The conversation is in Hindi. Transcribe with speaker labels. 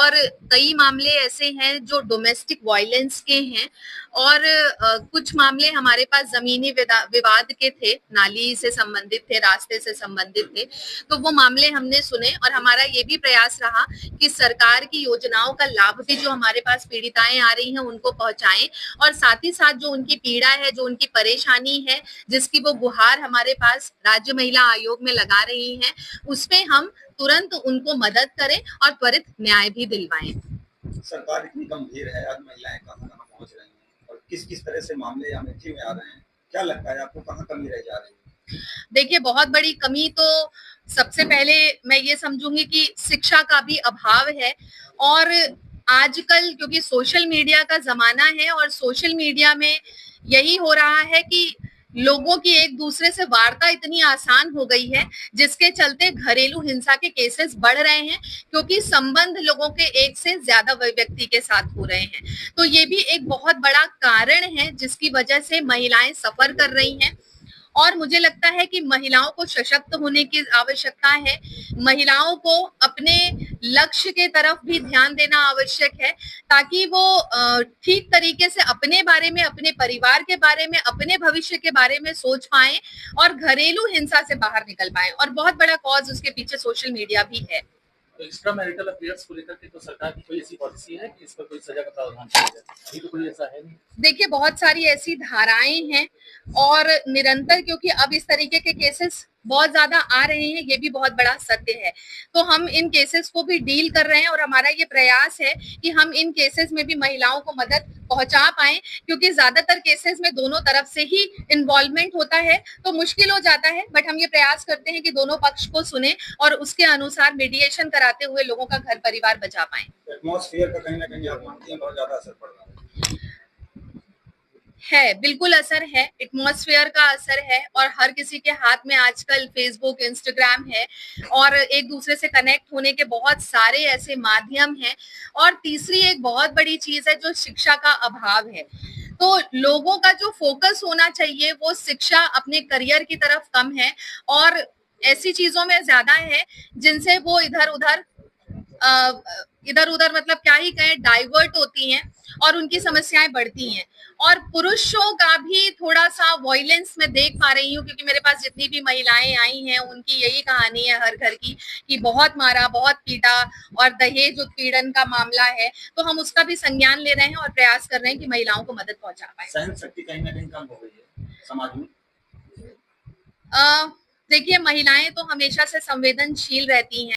Speaker 1: और कई मामले ऐसे हैं जो डोमेस्टिक वायलेंस के हैं और कुछ मामले हमारे पास जमीनी विवाद के थे, नाली से संबंधित थे, रास्ते से संबंधित थे। तो वो मामले हमने सुने और हमारा ये भी प्रयास रहा कि सरकार की योजनाओं का लाभ भी जो हमारे पास पीड़िताएं आ रही हैं उनको पहुंचाएं और साथ ही साथ जो उनकी पीड़ा है, जो उनकी परेशानी है, जिसकी वो गुहार हमारे पास राज्य महिला आयोग में लगा रही हैं, उसमें हम तुरंत उनको मदद करें और त्वरित न्याय भी दिलवाएं।
Speaker 2: सरकार इतनी गंभीर है, आज महिलाएं कहाँ कहाँ पहुंच रही हैं और किस किस तरह से मामले अमेठी में आ रहे हैं, क्या लगता है आपको कहाँ कमी रह जा रही है?
Speaker 1: देखिए, बहुत बड़ी कमी तो सबसे पहले मैं ये समझूंगी कि शिक्षा का भी अभाव है और आजकल क्योंकि सोशल मीडिया का जमाना है और सोशल मीडिया में यही हो रहा है कि लोगों की एक दूसरे से वार्ता इतनी आसान हो गई है जिसके चलते घरेलू हिंसा के केसेस बढ़ रहे हैं क्योंकि संबंध लोगों के एक से ज्यादा व्यक्ति के साथ हो रहे हैं। तो ये भी एक बहुत बड़ा कारण है जिसकी वजह से महिलाएं सफर कर रही हैं और मुझे लगता है कि महिलाओं को सशक्त होने की आवश्यकता है। महिलाओं को अपने लक्ष्य के तरफ भी ध्यान देना आवश्यक है ताकि वो ठीक तरीके से अपने बारे में, अपने परिवार के बारे में, अपने भविष्य के बारे में सोच पाए और घरेलू हिंसा से बाहर निकल पाए। और बहुत बड़ा कॉज उसके पीछे सोशल मीडिया भी है।
Speaker 3: तो एक्स्ट्रा मैरिटल अफेयर्स को लेकर के तो सरकार की कोई ऐसी पॉलिसी है कि इस पर कोई सजा का प्रावधान किया जाए? अभी तो कोई ऐसा है नहीं।
Speaker 1: देखिए, बहुत सारी ऐसी धाराएं हैं और निरंतर क्योंकि अब इस तरीके के केसेस बहुत ज्यादा आ रहे हैं, ये भी बहुत बड़ा सत्य है। तो हम इन केसेस को भी डील कर रहे हैं और हमारा ये प्रयास है कि हम इन केसेस में भी महिलाओं को मदद पहुंचा पाए क्योंकि ज्यादातर केसेस में दोनों तरफ से ही इन्वॉल्वमेंट होता है तो मुश्किल हो जाता है। बट हम ये प्रयास करते हैं कि दोनों पक्ष को सुने और उसके अनुसार मीडिएशन कराते हुए लोगों का घर परिवार बचा पाए।
Speaker 2: एटमॉस्फेयर का कहीं ना कहीं आप मानती हैं बहुत ज्यादा असर पड़ रहा
Speaker 1: है, बिल्कुल असर है, एटमॉस्फेयर का असर है और हर किसी के हाथ में आजकल फेसबुक, इंस्टाग्राम है और एक दूसरे से कनेक्ट होने के बहुत सारे ऐसे माध्यम हैं। और तीसरी एक बहुत बड़ी चीज है जो शिक्षा का अभाव है। तो लोगों का जो फोकस होना चाहिए वो शिक्षा, अपने करियर की तरफ कम है और ऐसी चीजों में ज्यादा है जिनसे वो इधर उधर मतलब क्या ही कहें, डाइवर्ट होती हैं और उनकी समस्याएं बढ़ती हैं। और पुरुषों का भी थोड़ा सा वॉयलेंस मैं देख पा रही हूँ क्योंकि मेरे पास जितनी भी महिलाएं आई हैं उनकी यही कहानी है हर घर की कि बहुत मारा, बहुत पीटा और दहेज उत्पीड़न का मामला है। तो हम उसका भी संज्ञान ले रहे हैं और प्रयास कर रहे हैं कि महिलाओं को मदद पहुंचा पाए।
Speaker 3: सहन शक्ति कहीं ना कहीं कम हो गई है समाज में।
Speaker 1: देखिए, महिलाएं तो हमेशा से संवेदनशील रहती हैं।